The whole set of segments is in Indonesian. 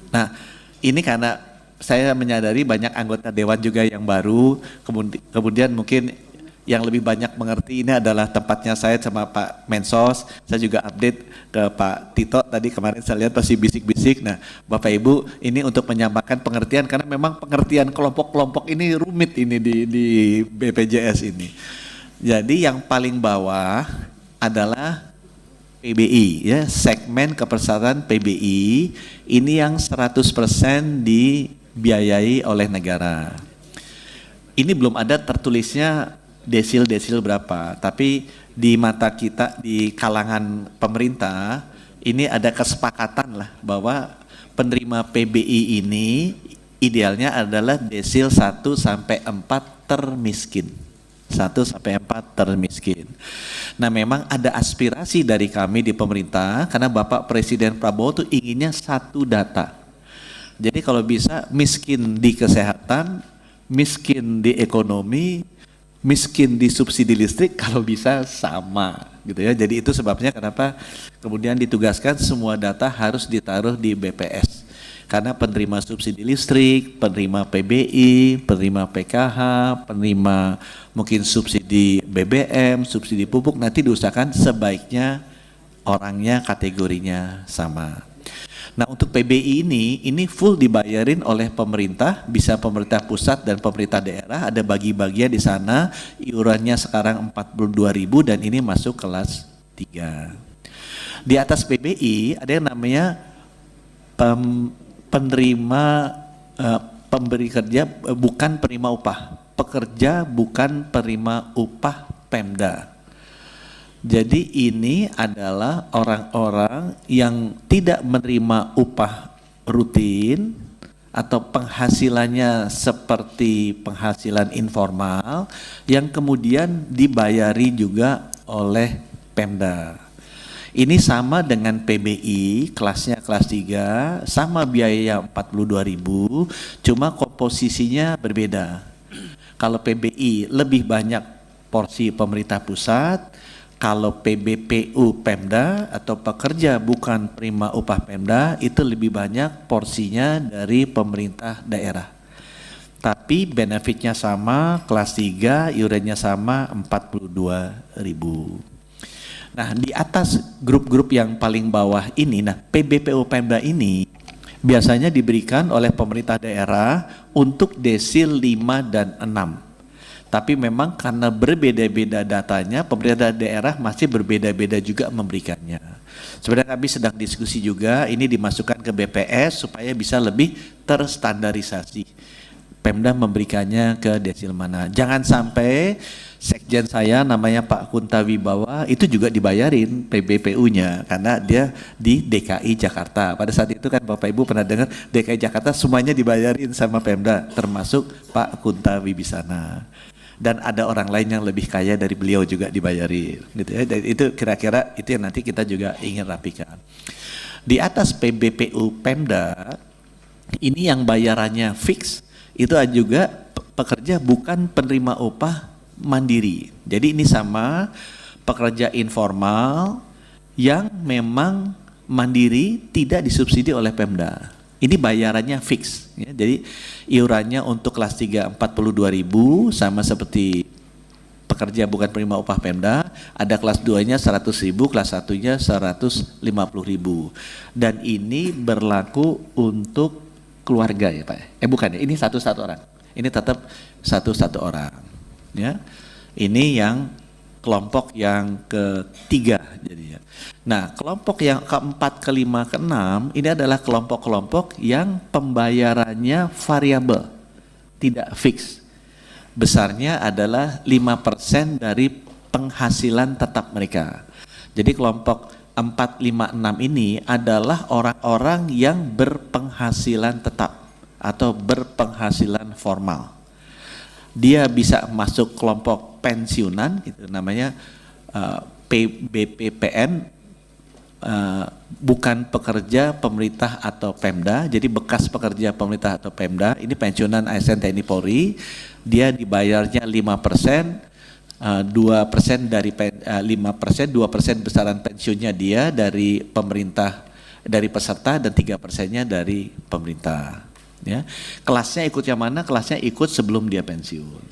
Nah, ini karena saya menyadari banyak anggota dewan juga yang baru, kemudian mungkin yang lebih banyak mengerti ini adalah tempatnya saya sama Pak Mensos. Saya juga update ke Pak Tito tadi, kemarin saya lihat masih bisik-bisik. Nah, Bapak Ibu, ini untuk menyampaikan pengertian karena memang pengertian kelompok-kelompok ini rumit ini di BPJS ini. Jadi yang paling bawah adalah PBI ya, segmen kepesertaan PBI ini yang 100% dibiayai oleh negara. Ini belum ada tertulisnya desil berapa, tapi di mata kita di kalangan pemerintah ini ada kesepakatan lah bahwa penerima PBI ini idealnya adalah desil 1 sampai 4 termiskin. 1 sampai 4 termiskin. Nah, memang ada aspirasi dari kami di pemerintah karena Bapak Presiden Prabowo tuh inginnya satu data. Jadi kalau bisa miskin di kesehatan, miskin di ekonomi, miskin di subsidi listrik, kalau bisa sama gitu ya. Jadi itu sebabnya kenapa kemudian ditugaskan semua data harus ditaruh di BPS. Karena penerima subsidi listrik, penerima PBI, penerima PKH, penerima mungkin subsidi BBM, subsidi pupuk, nanti diusahakan sebaiknya orangnya kategorinya sama. Nah, untuk PBI ini full dibayarin oleh pemerintah, bisa pemerintah pusat dan pemerintah daerah, ada bagi-bagian di sana, iurannya sekarang 42.000 dan ini masuk kelas 3. Di atas PBI ada yang namanya penerima pemberi kerja bukan penerima upah, pekerja bukan penerima upah Pemda. Jadi ini adalah orang-orang yang tidak menerima upah rutin atau penghasilannya seperti penghasilan informal yang kemudian dibayari juga oleh Pemda. Ini sama dengan PBI, kelasnya kelas 3, sama biaya 42.000, cuma komposisinya berbeda. Kalau PBI lebih banyak porsi pemerintah pusat, kalau PBPU Pemda atau pekerja bukan penerima upah Pemda itu lebih banyak porsinya dari pemerintah daerah. Tapi benefitnya sama, kelas 3, iurannya sama 42.000. Nah, di atas grup-grup yang paling bawah ini, nah PBPU Pemda ini biasanya diberikan oleh pemerintah daerah untuk desil 5 dan 6. Tapi memang karena berbeda-beda datanya, pemerintah daerah masih berbeda-beda juga memberikannya. Sebenarnya kami sedang diskusi juga, ini dimasukkan ke BPS supaya bisa lebih terstandarisasi. Pemda memberikannya ke desil mana. Jangan sampai sekjen saya namanya Pak Kunta Wibawa itu juga dibayarin PBPU-nya karena dia di DKI Jakarta. Pada saat itu kan Bapak Ibu pernah dengar DKI Jakarta semuanya dibayarin sama Pemda termasuk Pak Kunta Wibisana. Dan ada orang lain yang lebih kaya dari beliau juga dibayarin gitu ya. Dan itu kira-kira itu yang nanti kita juga ingin rapikan. Di atas PBPU Pemda ini yang bayarannya fix itu juga pekerja bukan penerima upah mandiri. Jadi ini sama pekerja informal yang memang mandiri tidak disubsidi oleh Pemda. Ini bayarannya fix ya. Jadi iurannya untuk kelas 3 42.000 sama seperti pekerja bukan penerima upah Pemda, ada kelas 2-nya 100.000, kelas 1-nya 150.000. Dan ini berlaku untuk keluarga ya Pak. Bukan ya, ini satu-satu orang. Ini tetap satu-satu orang ya. Ini yang kelompok yang ketiga jadinya. Nah, kelompok yang keempat, kelima, keenam ini adalah kelompok-kelompok yang pembayarannya variabel, tidak fix. Besarnya adalah 5% dari penghasilan tetap mereka. Jadi kelompok 4, 5, 6 ini adalah orang-orang yang berpenghasilan tetap atau berpenghasilan formal. Dia bisa masuk kelompok pensiunan, itu namanya BPPN, bukan pekerja pemerintah atau Pemda, jadi bekas pekerja pemerintah atau Pemda, ini pensiunan ASN TNI Polri, dia dibayarnya 5%, 2% dari 5%, 2% besaran pensiunnya dia dari pemerintah dari peserta dan 3%-nya dari pemerintah. Ya, kelasnya ikut yang mana? Kelasnya ikut sebelum dia pensiun.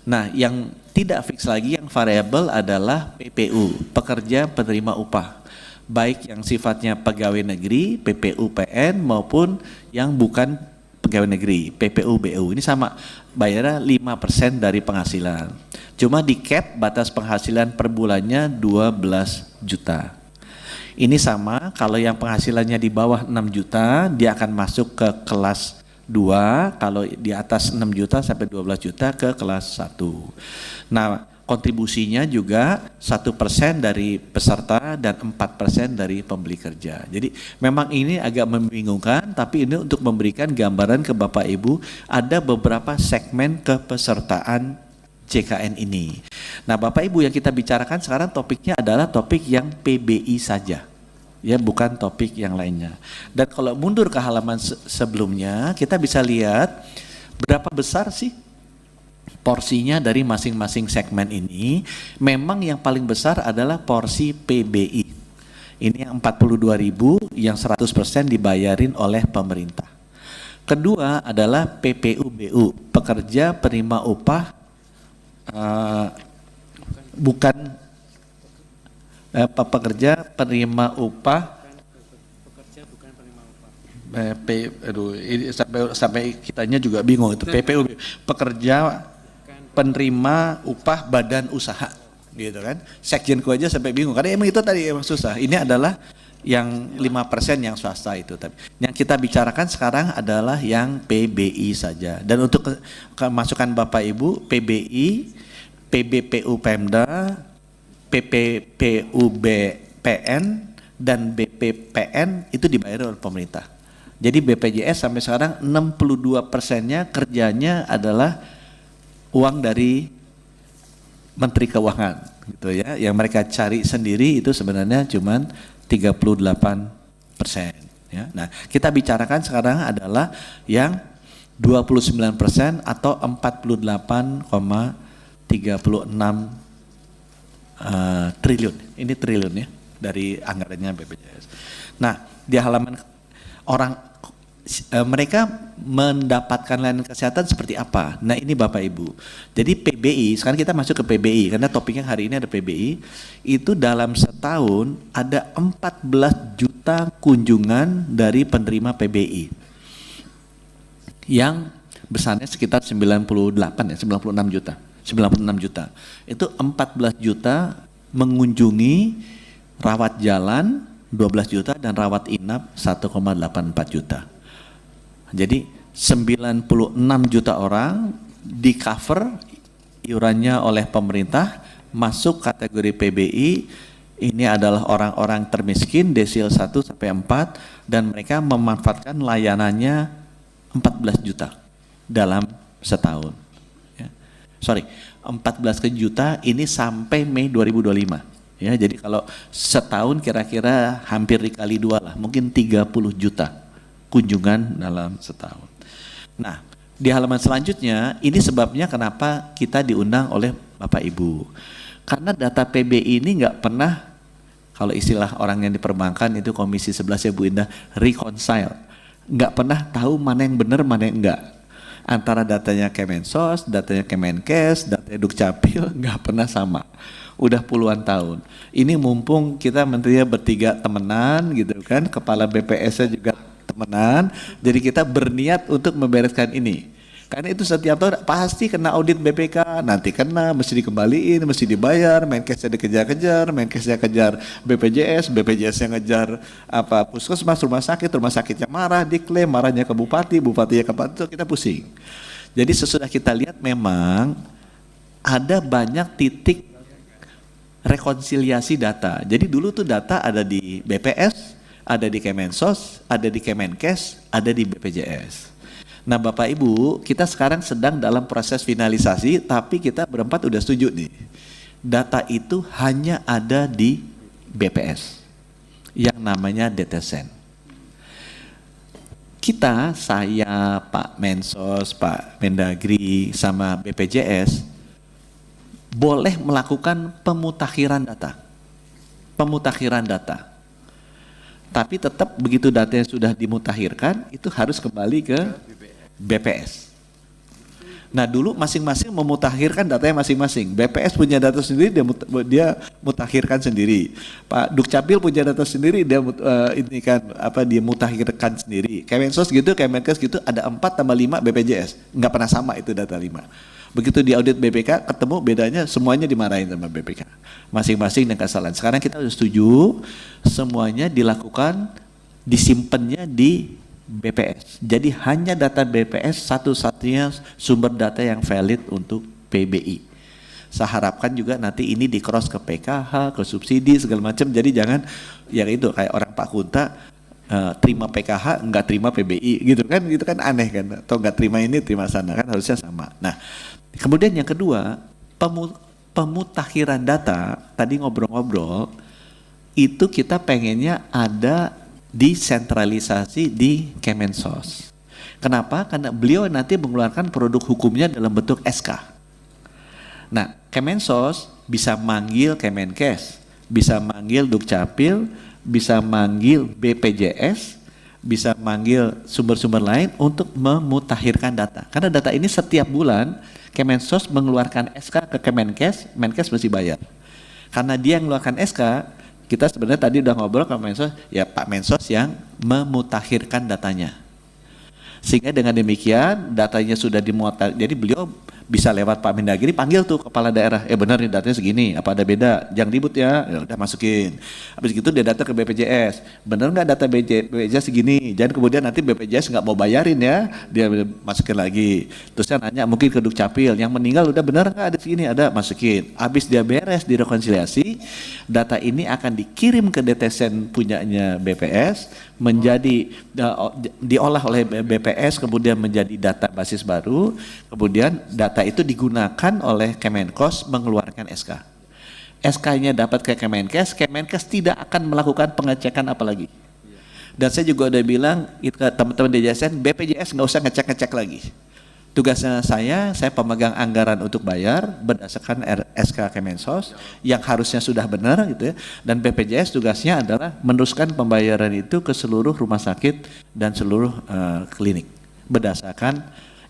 Nah, yang tidak fix lagi, yang variabel adalah PPU, pekerja penerima upah, baik yang sifatnya pegawai negeri, PPUPN, maupun yang bukan pegawai negeri, PPUBU. Ini sama, bayarnya 5% dari penghasilan. Cuma di cap batas penghasilan per bulannya 12 juta. Ini sama, kalau yang penghasilannya di bawah 6 juta, dia akan masuk ke kelas 2, kalau di atas 6 juta sampai 12 juta ke kelas 1. Nah, kontribusinya juga 1% dari peserta dan 4% dari pembeli kerja. Jadi memang ini agak membingungkan, tapi ini untuk memberikan gambaran ke Bapak Ibu, ada beberapa segmen kepesertaan JKN ini. Nah, Bapak Ibu, yang kita bicarakan sekarang topiknya adalah topik yang PBI saja. Ya, bukan topik yang lainnya. Dan kalau mundur ke halaman sebelumnya, kita bisa lihat berapa besar sih porsinya dari masing-masing segmen ini. Memang yang paling besar adalah porsi PBI. Ini yang 42.000 yang 100% dibayarin oleh pemerintah. Kedua adalah PPUBU, pekerja penerima upah pekerja penerima upah ini sampai kitanya juga bingung itu PPU, pekerja penerima upah badan usaha, gitu kan. Sekjenku aja sampai bingung karena emang itu tadi emang susah. Ini adalah yang 5% yang swasta itu. Tapi yang kita bicarakan sekarang adalah yang PBI saja. Dan untuk masukan Bapak Ibu, PBI, PBPU Pemda, PPPUBPN dan BPPN itu dibayar oleh pemerintah. Jadi BPJS sampai sekarang 62%-nya kerjanya adalah uang dari Menteri Keuangan, gitu ya. Yang mereka cari sendiri itu sebenarnya cuman 38%. Ya. Nah, kita bicarakan sekarang adalah yang 29% atau 48,36 triliun. Ini triliun ya dari anggarannya BPJS. Nah, di halaman mereka mendapatkan layanan kesehatan seperti apa? Nah, ini Bapak Ibu. Jadi PBI, sekarang kita masuk ke PBI karena topiknya hari ini ada PBI. Itu dalam setahun ada 14 juta kunjungan dari penerima PBI. Yang besarnya sekitar 96 juta. 96 juta. Itu 14 juta mengunjungi rawat jalan 12 juta dan rawat inap 1,84 juta. Jadi 96 juta orang di cover iurannya oleh pemerintah, masuk kategori PBI. Ini adalah orang-orang termiskin desil 1 sampai 4 dan mereka memanfaatkan layanannya 14 juta dalam setahun. 14 juta ini sampai Mei 2025. Ya, jadi kalau setahun kira-kira hampir dikali 2 lah, mungkin 30 juta kunjungan dalam setahun. Nah, di halaman selanjutnya ini sebabnya kenapa kita diundang oleh Bapak Ibu. Karena data PBI ini nggak pernah, kalau istilah orang yang di perbankan itu Komisi 11 ya Bu Indah, reconcile. Nggak pernah tahu mana yang benar, mana yang enggak. Antara datanya Kemensos, datanya Kemenkes, datanya Dukcapil nggak pernah sama. Udah puluhan tahun. Ini mumpung kita menterinya bertiga temenan gitu kan, kepala BPS-nya juga temenan, jadi kita berniat untuk membereskan ini. Karena itu setiap tahun pasti kena audit BPK, nanti kena, mesti dikembaliin, mesti dibayar, Menkesnya dikejar-kejar, Menkesnya kejar BPJS, BPJS-nya ngejar puskesmas, rumah sakitnya marah, diklaim, marahnya ke bupati, bupatinya ke bupati, kita pusing. Jadi sesudah kita lihat memang ada banyak titik rekonsiliasi data. Jadi dulu tuh data ada di BPS, ada di Kemensos, ada di Kemenkes, ada di BPJS. Nah Bapak Ibu, kita sekarang sedang dalam proses finalisasi, tapi kita berempat udah setuju nih. Data itu hanya ada di BPS, yang namanya DTSen. Kita, saya, Pak Mensos, Pak Mendagri, sama BPJS, boleh melakukan pemutakhiran data. Tapi tetap begitu datanya sudah dimutakhirkan, itu harus kembali ke BPS. Nah dulu masing-masing memutakhirkan datanya masing-masing. BPS punya data sendiri, dia mutakhirkan sendiri. Pak Dukcapil punya data sendiri, dia dia mutakhirkan sendiri. Kemensos gitu, Kemenkes gitu, ada 4 tambah 5 BPJS. Nggak pernah sama itu data 5. Begitu di audit BPK, ketemu bedanya, semuanya dimarahin sama BPK. Masing-masing dengan kesalahan. Sekarang kita sudah setuju, semuanya dilakukan, disimpannya di BPS. Jadi hanya data BPS satu-satunya sumber data yang valid untuk PBI. Saya harapkan juga nanti ini di cross ke PKH, ke subsidi segala macam. Jadi jangan yang itu kayak orang Pak Kunta terima PKH nggak terima PBI gitu kan aneh kan. Atau nggak terima ini terima sana, kan harusnya sama. Nah kemudian yang kedua, pemutakhiran data tadi ngobrol-ngobrol itu kita pengennya ada disentralisasi di Kemensos. Kenapa? Karena beliau nanti mengeluarkan produk hukumnya dalam bentuk SK. Nah, Kemensos bisa manggil Kemenkes, bisa manggil Dukcapil, bisa manggil BPJS, bisa manggil sumber-sumber lain untuk memutakhirkan data. Karena data ini setiap bulan Kemensos mengeluarkan SK ke Kemenkes, Kemenkes mesti bayar. Karena dia mengeluarkan SK, kita sebenarnya tadi udah ngobrol ke Mensos, ya Pak Mensos yang memutakhirkan datanya. Sehingga dengan demikian datanya sudah dimuat, jadi beliau bisa lewat Pak Mendagri panggil tuh kepala daerah, benar nih datanya segini, apa ada beda, jangan ribut ya udah masukin. Habis gitu dia datang ke BPJS, benar nggak data BPJS segini, jangan kemudian nanti BPJS nggak mau bayarin ya, dia masukin lagi. Terus saya nanya mungkin ke Dukcapil, yang meninggal udah benar nggak ada segini, ada, masukin. Habis dia beres direkonsiliasi, data ini akan dikirim ke DTSen punyanya BPS, menjadi diolah oleh BPS, kemudian menjadi data basis baru, kemudian data itu digunakan oleh Kemenkos mengeluarkan SK. SK-nya dapat ke Kemenkes, Kemenkes tidak akan melakukan pengecekan apalagi. Dan saya juga udah bilang ke teman-teman di DJSN, BPJS nggak usah ngecek-ngecek lagi. Tugasnya saya pemegang anggaran untuk bayar berdasarkan SK Kemensos yang harusnya sudah benar gitu ya. Dan BPJS tugasnya adalah meneruskan pembayaran itu ke seluruh rumah sakit dan seluruh klinik berdasarkan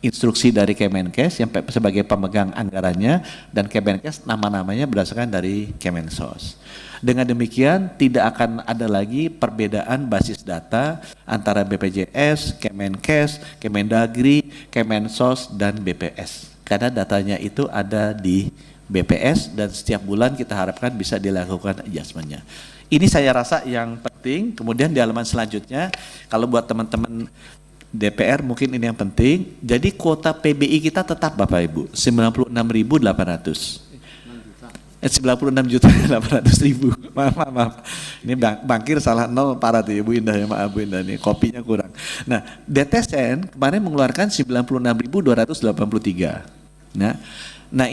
instruksi dari Kemenkes yang sebagai pemegang anggarannya, dan Kemenkes nama-namanya berdasarkan dari Kemensos. Dengan demikian tidak akan ada lagi perbedaan basis data antara BPJS, Kemenkes, Kemendagri, Kemensos, dan BPS. Karena datanya itu ada di BPS dan setiap bulan kita harapkan bisa dilakukan adjustment-nya. Ini saya rasa yang penting. Kemudian di halaman selanjutnya, kalau buat teman-teman DPR mungkin ini yang penting. Jadi kuota PBI kita tetap Bapak Ibu 96.800. 96.800.000. Maaf. Ini bangkir salah nol parah tuh Ibu Indah ya, maaf Bu Indah nih, kopinya kurang. Nah, DTSN kemarin mengeluarkan 96.283. Nah,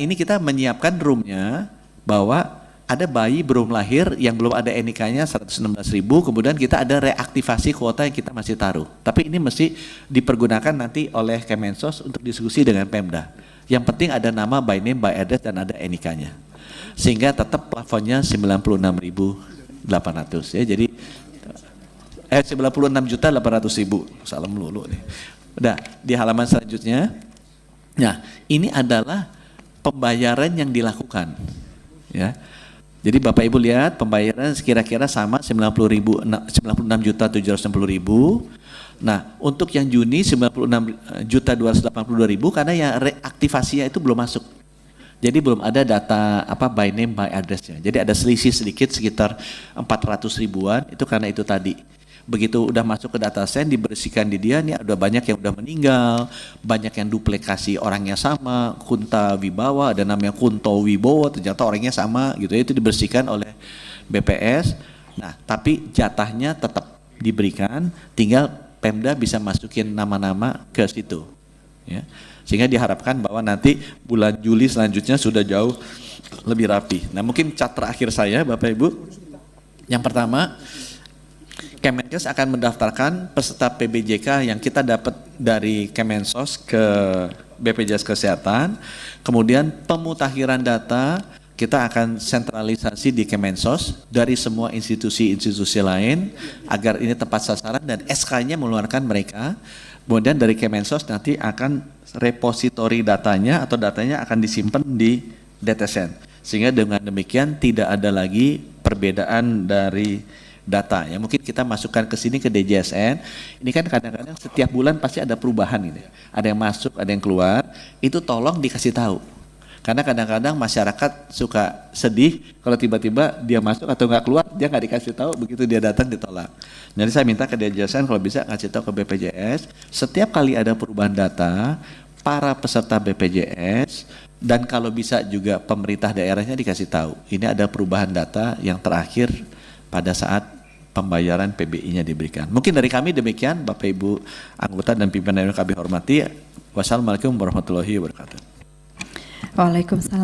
ini kita menyiapkan roomnya bahwa ada bayi belum lahir yang belum ada NIK-nya 116.000, kemudian kita ada reaktivasi kuota yang kita masih taruh. Tapi ini mesti dipergunakan nanti oleh Kemensos untuk diskusi dengan Pemda. Yang penting ada nama, by name, by address, dan ada NIK-nya. Sehingga tetap plafonnya 96.800 ya. Jadi 96.800.000. Salam lulu nih. Udah, di halaman selanjutnya. Nah, ini adalah pembayaran yang dilakukan ya. Jadi Bapak Ibu lihat pembayaran kira-kira sama 96.760.000. Nah, untuk yang Juni 96.282.000 karena yang reaktivasinya itu belum masuk. Jadi belum ada data by name by address-nya. Jadi ada selisih sedikit sekitar 400 ribuan, itu karena itu tadi. Begitu udah masuk ke data sen, dibersihkan di dia, nih ada banyak yang udah meninggal, banyak yang duplikasi orangnya sama, Kunta Wibawa, ada namanya Kunto Wibowo, ternyata orangnya sama gitu ya, itu dibersihkan oleh BPS. Nah, tapi jatahnya tetap diberikan, tinggal Pemda bisa masukin nama-nama ke situ. Ya. Sehingga diharapkan bahwa nanti bulan Juli selanjutnya sudah jauh lebih rapi. Nah, mungkin cat terakhir saya Bapak Ibu. Yang pertama, Kemenkes akan mendaftarkan peserta PBJK yang kita dapat dari Kemensos ke BPJS Kesehatan. Kemudian pemutakhiran data kita akan sentralisasi di Kemensos dari semua institusi-institusi lain agar ini tepat sasaran dan SK-nya mengeluarkan mereka. Kemudian dari Kemensos nanti akan repositori datanya atau datanya akan disimpan di DTSN. Sehingga dengan demikian tidak ada lagi perbedaan dari data. Ya mungkin kita masukkan ke sini ke DJSN. Ini kan kadang-kadang setiap bulan pasti ada perubahan gitu. Ada yang masuk, ada yang keluar. Itu tolong dikasih tahu. Karena kadang-kadang masyarakat suka sedih kalau tiba-tiba dia masuk atau nggak keluar, dia nggak dikasih tahu, begitu dia datang ditolak. Jadi saya minta ke DJSN kalau bisa ngasih tahu ke BPJS, setiap kali ada perubahan data, para peserta BPJS dan kalau bisa juga pemerintah daerahnya dikasih tahu. Ini ada perubahan data yang terakhir pada saat pembayaran PBI-nya diberikan. Mungkin dari kami demikian, Bapak Ibu anggota dan pimpinan yang kami hormati. Wassalamualaikum warahmatullahi wabarakatuh. Waalaikumsalam.